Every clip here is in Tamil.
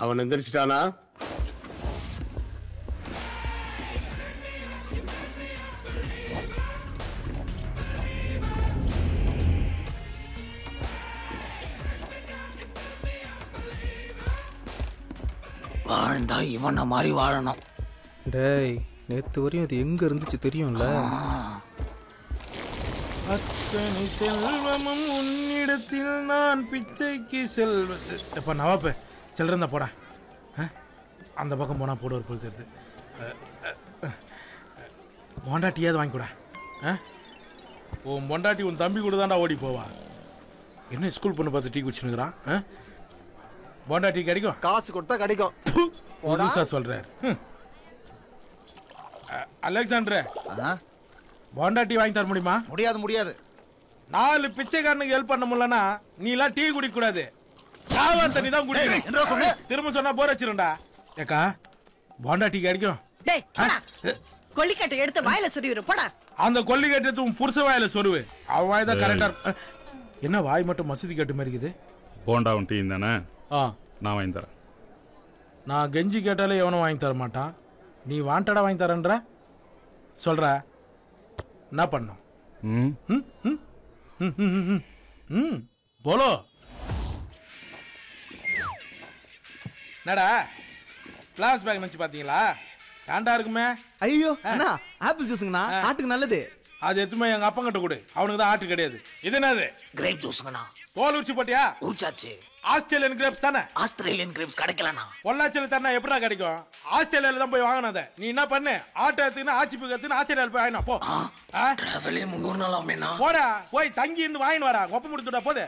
அவன் எந்திரிச்சிட்டானா? வாழ்ந்தா இவனை மாதிரி வாழணும். டேய், நேத்து வரையும் அது எங்க இருந்துச்சு தெரியும்ல? அத்தனை செல்வமும் உன்னிடத்தில் நான் பிச்சைக்கு செல்வது. இப்போ நவாப்பு செல்றந்த போடா. அந்த பக்கம் போனால் போட ஒரு பொழுது தெரியுது. பொண்டாட்டியாவது வாங்கிக்கூடா. உன் பொண்டாட்டி உன் தம்பி கூட தாண்டா ஓடி போவா. என்ன ஸ்கூல் பொண்ணு பார்த்து டீ குடிச்சுனுக்குறான்? பொண்டாட்டி கிடைக்கும், காசு கொடுத்தா கிடைக்கும். புதுசா சொல்றாரு. அலெக்சாண்டர், பொண்டாட்டி வாங்கி தர முடியுமா? முடியாது முடியாது. 4 பிச்சைக்காரனுக்கு ஹெல்ப் பண்ண முடியலன்னா நீ எல்லாம் டீ குடிக்க கூடாது, காவா தண்ணி தான் குடிக்கணும். திரும்ப சொன்னா போர் வச்சிருண்டா. ஏக்கா பொண்டாட்டி கிடைக்கும். கொல்லிக்கட்டை எடுத்து வாயில சொருவிரு போடா. அந்த கொல்லிக்கட்டை உன் புருஷ வாயில சொருவு. அவன் வாய் தான் கரெக்டா. என்ன வாய் மட்டும் மசூதி கட்டு மாதிரி இருக்குது? போண்டாவும் டீ தானே? நான் வாங்கி தரேன். நான் கெஞ்சி கேட்டாலே எவனும் வாங்கி தர மாட்டான். நீ வாண்டடா வாங்கி தரேன்ற சொல்ற. என்ன பண்ணும்? போலோ என்னடா கிளாஸ் பேக் நினைச்சு பாத்தீங்களா? காண்டா இருக்குமே. ஐயோ அண்ணா, ஆப்பிள் ஜூஸ்ங்கண்ணா, ஆட்டுக்கு நல்லது. அது எத்துமே எங்க அப்பா கிட்ட கொடு, அவனுக்கு தான் ஆட்டு கிடையாது. இது என்னது? கிரேப் ஜூஸ்ங்கண்ணா. தோல் உரிச்சு போட்டியா? உரிச்சாச்சு. ஆஸ்திரேலியன் கிரேப்ஸ் தானே? ஆஸ்திரேலியன் கிரேப்ஸ் கிடைக்கலண்ணா. பொள்ளாச்சியில தானே எப்படா கிடைக்கும்? ஆஸ்திரேலியால தான் போய் வாங்கினத. நீ என்ன பண்ணு, ஆட்டோ எடுத்துன்னு ஆச்சிப்பு கத்துன்னு ஆஸ்திரேலியால போய் வாங்கினா போ. டிராவலே 300 நாள் ஆமேண்ணா. போடா, போய் தங்கி இருந்து வாங்கின்னு வாடா. கொப்ப முடித்துடா போதே.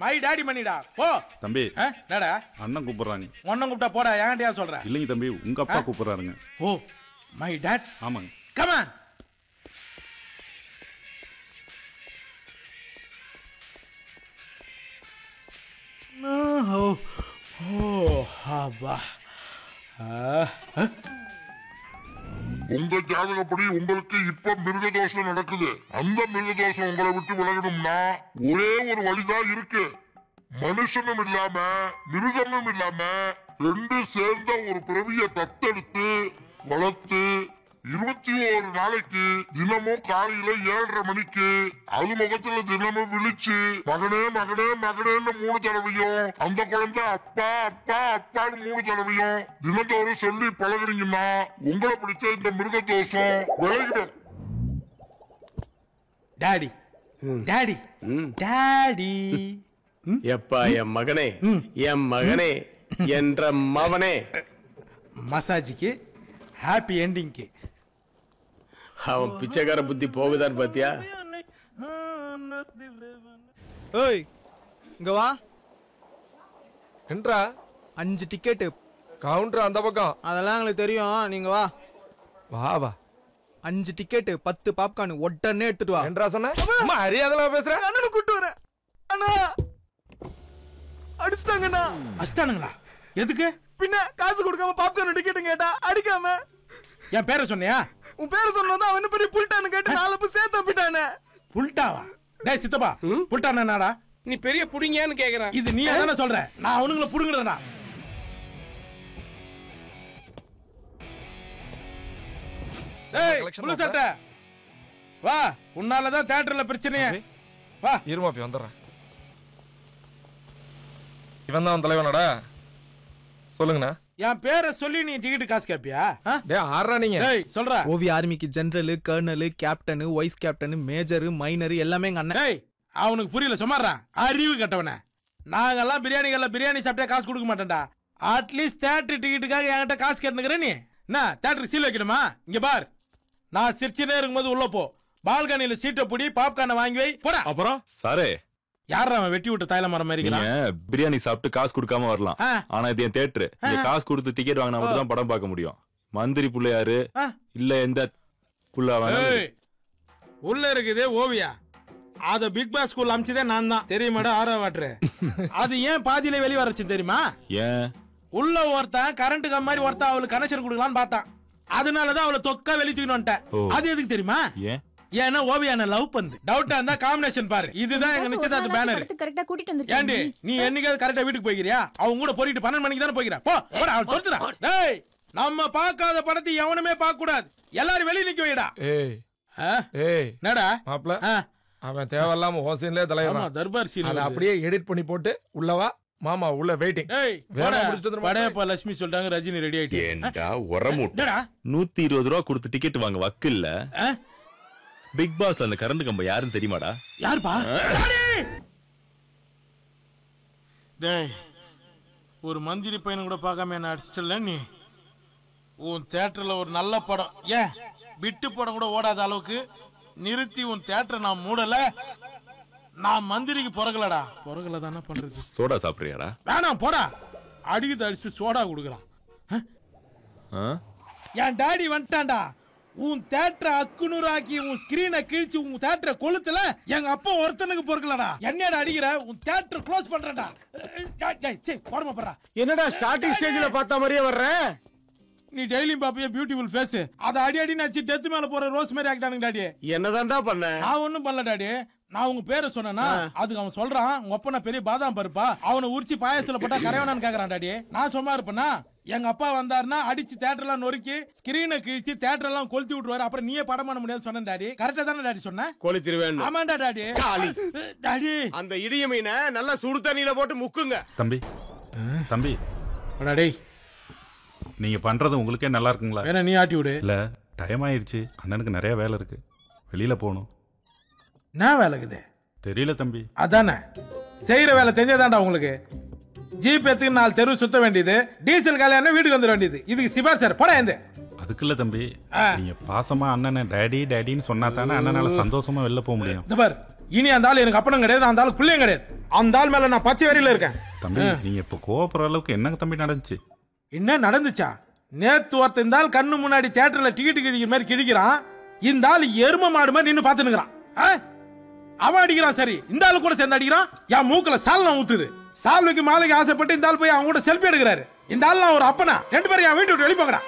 மை டாடி மணிடா போ. தம்பி, என்னடா அண்ணன் கூப்பிடுறாங்க. ஒன்னும் கூப்பிட்டா போடா. ஏன்டியா சொல்ற? இல்லைங்க தம்பி, உங்க அப்பா கூப்பிடுறாருங்க. Oh my dad. ஆமாங்க. Come on. உங்க ஜாதகப்படி உங்களுக்கு இப்ப மிருகதோஷம் நடக்குது. அந்த மிருகதோஷம் உங்களை விட்டு விலகணும்னா ஒரே ஒரு வழிதான் இருக்கு. மனுஷனும் இல்லாம மிருகமும் இல்லாம ரெண்டு சேர்ந்த ஒரு பிறவியை தத்தெடுத்து வளர்த்து 21 நாளைக்கு தினமும் காலையில 7:30 மணிக்கு அது முகத்துல தினமும் விழிச்சு மகனே மகனே மகனேன்னு 3 தடவையும், அந்த குழந்தை அப்பா அப்பா அப்பான்னு 3 தடவையும் தினந்தோறும் சொல்லி பழகுறீங்கன்னா உங்களை பிடிச்ச இந்த மிருகதோஷம் விலகிடும். Daddy daddy daddy. எப்பா என் மகனே, என் மகனே என்ற மவனே. மசாஜுக்கு ஹாப்பி எண்டிங்க்கு. அவன் பிச்சைக்கார புத்தி போகுதான் பாத்தியா? ஏய் இங்க வா. என்றா 5 டிக்கெட்டு. கவுண்டர் அந்த பக்கம். அதெல்லாம் எங்களுக்கு தெரியும், நீங்க வா. வா வா. 5 டிக்கெட்டு 10 பாப்கார்ன் உடனே எடுத்துட்டு வா. என்றா சொன்ன? மரியாதையா பேசுற. அண்ணனை கூட்டு வரேன். அண்ணா அடிச்சிட்டாங்கண்ணா. அடிச்சிட்டானுங்களா? எதுக்கு? பின்ன காசு கொடுக்காம பாப்கார்ன் டிக்கெட் கேட்டா அடிக்காம. என் பேரை சொன்னியா? உன் பேரை சொன்னதான் அவன் பெரிய புல்டான்னு கேட்டு 4 பேர் சேர்த்து போயிட்டானே. புல்டாவா? டேய் சித்தப்பா, புல்டானா என்னடா? நீ பெரிய புடிங்கன்னு கேக்குறேன். இது நீ தானே சொல்ற? நான் அவனுங்களை புடுங்கறேன்டா. டேய் புள்ள சட்டை வா, உன்னால தான் தியேட்டர்ல பிரச்சனையே. வா இருமா போய் வந்துறேன். இவன் தான் தலைவனடா. சொல்லுங்கண்ணா. என் பேரை சொல்லி நீ டிக்கெட் காசு கேப்பியா? டேய் ஆறா நீங்க. டேய் சொல்றா. ஓவி ஆர்மிக்கு general, colonel, captain, vice captain, major, minor எல்லாமே எங்க அண்ணன். டேய் அவனுக்கு புரியல, சும்மாறா அறிவு கட்டவனே. நாங்கெல்லாம் பிரியாணி சாப்பிட்டா காசு கொடுக்க மாட்டேன்டா. அட்லீஸ்ட் தியேட்டர் டிக்கெட்டுக்காக என்கிட்ட காசு கேட்டுக்கிற நீ என்ன தியேட்டருக்கு சீல் வைக்கணுமா? இங்க பார், நான் சிரிச்சுனே இருக்கும்போது உள்ள போ, பால்கனில சீட்டை பிடி, பாப்கார்னை வாங்கி வை, போடா. அப்புறம் சாரே யாரா அவன் வெட்டி விட்டு தைல மரம் மாதிரி பிரியாணி சாப்பிட்டு காசு கொடுக்காம வரலாம். ஆனா இது என் தியேட்டர். காசு கொடுத்து டிக்கெட் வாங்கினா மட்டும் தான் படம் பார்க்க முடியும். மந்திரி புள்ள யாரு இல்ல எந்த புள்ள உள்ள இருக்குது ஓவியா. அத பிக் பாஸ் ஸ்கூல் அமிச்சதே நான் தான் தெரியுமாடா. ஆரா வாட்டரு அது ஏன் பாதியில வெளியே வரச்சு தெரியுமா? ஏன்? உள்ள ஒருத்தன் கரண்ட் கம் மாதிரி ஒருத்தன் அவளுக்கு கனெக்ஷன் கொடுக்கலான்னு பார்த்தான். அதனாலதான் அவளை தொக்கா வெளியே தூக்கிட்டு வந்துட்டேன். அது எதுக்கு தெரியுமா? ஏன்னா ஓவியான லவ் பண்ணு. டவுட்டா இருந்தா காம்பினேஷன் பாரு. இதுதான் எங்க நிச்சயதார்த்த பேனர். கரெக்ட்டா கூட்டிட்டு வந்துட்டீங்க. ஏண்டி நீ என்னைக்காவது கரெக்டா வீட்டுக்கு போய்க்கிறியா? அவங்க கூட போறிட்டு 12 மணிக்கு தானே போய்க்கிற. போ போடா, அவன் தொடுத்துடா. டேய் நம்ம பார்க்காத படத்தை எவனுமே பார்க்க கூடாது. எல்லாரும் வெளிய நிக்க வைடா. ஏய் என்னடா மாப்ள, அவன் தேவையில்லாம ஹோசைன்லயே தலையறான். தர்பார் சீன் அத அப்படியே எடிட் பண்ணி போட்டு உள்ளவா மாமா உள்ள வெயிட்டிங். வேலை முடிச்சிட்டு வந்து படையப்பா லட்சுமி சொல்லிட்டாங்க ரஜினி ரெடி ஆயிட்டு. ஏண்டா உரமுட்டா 120 ரூபா கொடுத்து டிக்கெட் வாங்க வக்கு இல்ல. பிக் பாஸ்ல அந்த கரண்ட் கம்பம் யாருன்னு தெரியுமாடா? யாருப்பா? டேய் ஒரு மந்திரி பையனை கூட பார்க்காம என்ன அடிச்சிட்டல நீ. உன் தியேட்டர்ல ஒரு நல்ல படம், ஏன் விட்டு படம் கூட ஓடாத அளவுக்கு நிறுத்தி உன் தியேட்டரை நான் மூடல. நான் மந்திரிக்கு பொறகலடா. பொறகல தானே பண்றது. சோடா சாப்பிடுறியாடா? வேணாம் போடா. அடிக்குது அடிச்சு சோடா குடுக்குறான். என் டாடி வந்துட்டான்டா. உன் தேட்டரை அக்குனூராக்கி உன் ஸ்கிரீனை கிழிச்சு உன் தேட்டரை கொளுத்துல எங்க அப்பா ஒருத்தனுக்கு பொறுக்கலடா. என்னடா அடிக்கிற? உன் தேட்டரை க்ளோஸ் பண்றடா. போறமா போறா. என்னடா ஸ்டார்டிங் ஸ்டேஜ்ல பார்த்த மாதிரியே வர்ற? நீ டெய்லியும் பாப்பிய பியூட்டிஃபுல் ஃபேஸ். அத அடி அடி நச்சு டெத் மேல போற ரோஸ் மாதிரி ஆக்கிட்டானுங்க டாடி. என்னதான்டா பண்ண? நான் ஒண்ணும் பண்ணல டாடி. நான் உங்க பேரை சொன்னா அதுக்கு அவன் சொல்றான் உங்க அப்பா பெரிய பாதாம் பருப்பா, அவனை உரிச்சு பாயசத்துல போட்டா கரையவனான்னு கேக்குறான் டாடி. நான் சும்மா இருப்பேனா? எங்க அப்பா வந்தாருன்னா அடிச்சு தியேட்டர் எல்லாம் நொறுக்கி ஸ்கிரீனை கிழிச்சு தியேட்டர் எல்லாம் கொளுத்தி விட்டுருவாரு. அப்புறம் நீயே படம் பண்ண முடியாது சொன்னேன் டாடி. கரெக்டா தானே டாடி சொன்ன? கொளுத்திடுவேன். ஆமாண்டா டாடி. டாடி அந்த இடிய மீனை நல்லா சுடு தண்ணியில போட்டு முக்குங்க. தம்பி தம்பி டேய் நீங்க பண்றது உங்களுக்கே நல்லா இருக்குங்களா? வேணா நீ ஆட்டி விடு. இல்ல டைம் ஆயிடுச்சு, அண்ணனுக்கு நிறைய வேலை இருக்கு, வெளியில போகணும். என்ன வேலைக்குது தெரியல தம்பி. அதானே செய்யற வேலை தெரிஞ்சதாண்டா உங்களுக்கு. ஜீப் எத்துக்கு 4 தெரு சுத்த வேண்டியது, டீசல் காலையான வீட்டுக்கு வந்துட வேண்டியது. இதுக்கு சிபார் சார் போட எந்த அதுக்கு இல்ல தம்பி, நீங்க பாசமா அண்ணனை டாடி டாடின்னு சொன்னா தானே அண்ணனால சந்தோஷமா வெளில போக முடியும். இந்த பார், இனி அந்த ஆள் எனக்கு அப்பனும் கிடையாது, அந்த ஆள் பிள்ளையும் கிடையாது. அந்த ஆள் மேல நான் பச்சை வரியில இருக்கேன். தம்பி நீங்க இப்ப கோவப்படுற அளவுக்கு என்னங்க தம்பி நடந்துச்சு? என்ன நடந்துச்சா? நேத்து ஒருத்த இந்த ஆள் கண்ணு முன்னாடி தியேட்டர்ல டிக்கெட் கிழிக்கிற மாதிரி கிழிக்கிறான். இந்த ஆள் எரும மாடு மாதிரி நின்னு பாத்துனுக்குறான். அவன் அடிக்கிறான் சரி, இந்த ஆளு கூட சேர்ந்து அடிக்கிறான். என் மூக்குல சால்னா ஊத்துது. சால்வைக்கு மாலைக்கு ஆசைப்பட்டு இந்த ஆள் போய் அவங்க கூட செல்ஃபி எடுக்கிறாரு. இந்த ஆள் நான் ஒரு அப்பனா, 2 பேரும் என் வீட்டு விட்டு வெளியே போங்கடா.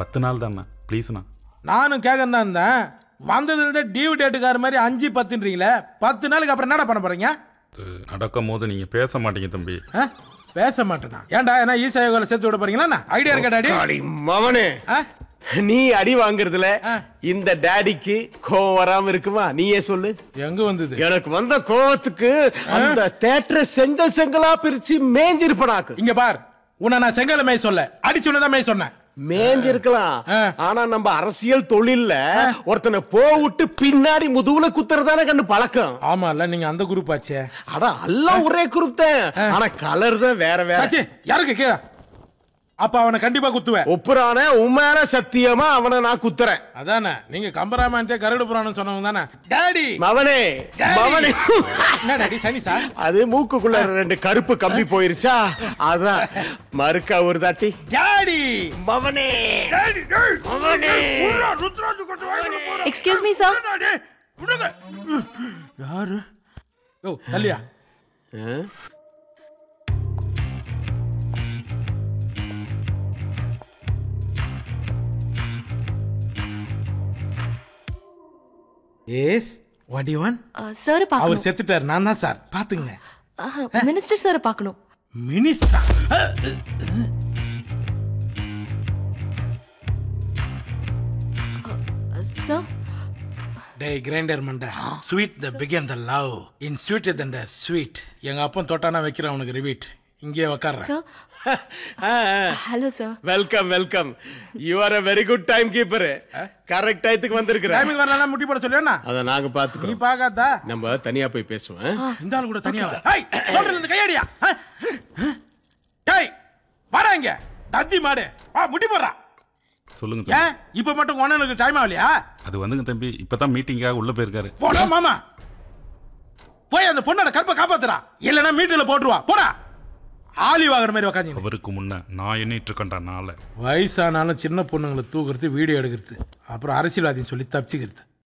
10 நாள் தானே ப்ளீஸ்ண்ணா. நானும் கேட்க தான் இருந்தேன். வந்ததுல டிவி டேட்டுக்கார மாதிரி 5 10ன்றீங்களே, 10 நாளுக்கு அப்புறம் என்னடா பண்ண போறீங்க? நடக்கும் போது நீங்க பேச மாட்டீங்க தம்பி. பேச மாட்டேனா? ஏன்டா என்ன ஈசா யோகால சேர்த்து விட போறீங்களா? ஐடியா இருக்கா டாடி? மவனே நீ அடி வாங்குறதுல இந்த டாடிக்கு கோவம் வராம இருக்குமா? நீயே சொல்லு. எங்க வந்தது? எனக்கு வந்த கோவத்துக்கு அந்த தியேட்டரை செங்கல் செங்கலா பிரிச்சு மேஞ்சிருப்பனாக்கு. இங்க பார், உன்னை நான் செங்கல மேய் சொல்ல, அடிச்சு உன்னதான் மேய் சொன்னேன். மேஞ்சிருக்கலாம், ஆனா நம்ம அரசியல் தொழில்ல ஒருத்தனை போவிட்டு பின்னாடி முதுகுல குத்துறதானே கண்டு பழக்கம். ஆமா இல்ல, நீங்க அந்த குரூப் ஆச்சே. அட எல்லாம் ஒரே குரூப் தான், ஆனா கலர் தான் வேற வேற. யாருக்கு கீழே? அப்ப அவனை கண்டிப்பா குத்துவேன். ஒப்புறானே உண்மையான சத்தியமா அவனை நான் குத்துறேன். அதானே நீங்க கம்பராமாயணத்தை கருடு புராணம் சொன்னவங்க தானே டாடி? மவனே மவனே என்ன டாடி சனி சார்? அது மூக்குக்குள்ள 2 கருப்பு கம்பி போயிருச்சா, அதான் மறுக்க ஒரு தாட்டி. டாடி மவனே டாடி மவனே ருத்ராஜு கட்டு வாங்கல போற. Excuse me sir. விடுங்க. யாரு? யோ தல்லியா. Yes what you want? Sir பாக்கணும். அவர் செத்துட்டார், நான் தான் சார். பாத்துங்க. மினிஸ்டர் சார் பார்க்கணும். மினிஸ்டர்? சார் டேய் கிரைண்டர் மண்டை, sweet the begin the love in sweeter than the sweet. எங்க அப்பன் தொட்டானா வைக்கிறேன் உனக்கு ரிவீட். இங்கே உட்கார்றேன். Sir hello sir. Welcome welcome. You are a very good time keeper. Correct டைத்துக்கு வந்திருக்கிற. டைமிங் வரலனா முட்டி போட சொல்லுவேனா? அத நாங்க பாத்துக்கறோம். நீ பாக்காதா? நம்ம தனியா போய் பேசுவோம். இந்த ஆளு கூட தனியா. ஹேய் சொல்றல இந்த கையடியா. டேய் வாடா இங்க. தத்தி மாடு. வா முட்டி போடுறா. சொல்லுங்க தம்பி. ஏன் இப்ப மட்டும் ஒண்ணனுக்கு டைம் ஆகலையா? அது வந்துங்க தம்பி, இப்பதான் மீட்டிங்காக உள்ள போயிருக்காரு. போடா மாமா. போய் அந்த பொண்ணோட கற்பை காப்பாத்துறா, இல்லனா மீட்டிங்ல போட்டுருவா. போடா. ஆலி வாங்குற மாதிரி உட்காந்து. அவருக்கு முன்ன நான் எண்ணிட்டு இருக்கேன்டா நாளை. வயசானாலும் சின்ன பொண்ணுங்களை தூக்குறது, வீடியோ எடுக்கிறது, அப்புறம் அரசியல்வாதின்னு சொல்லி தப்பிச்சுக்கிறது.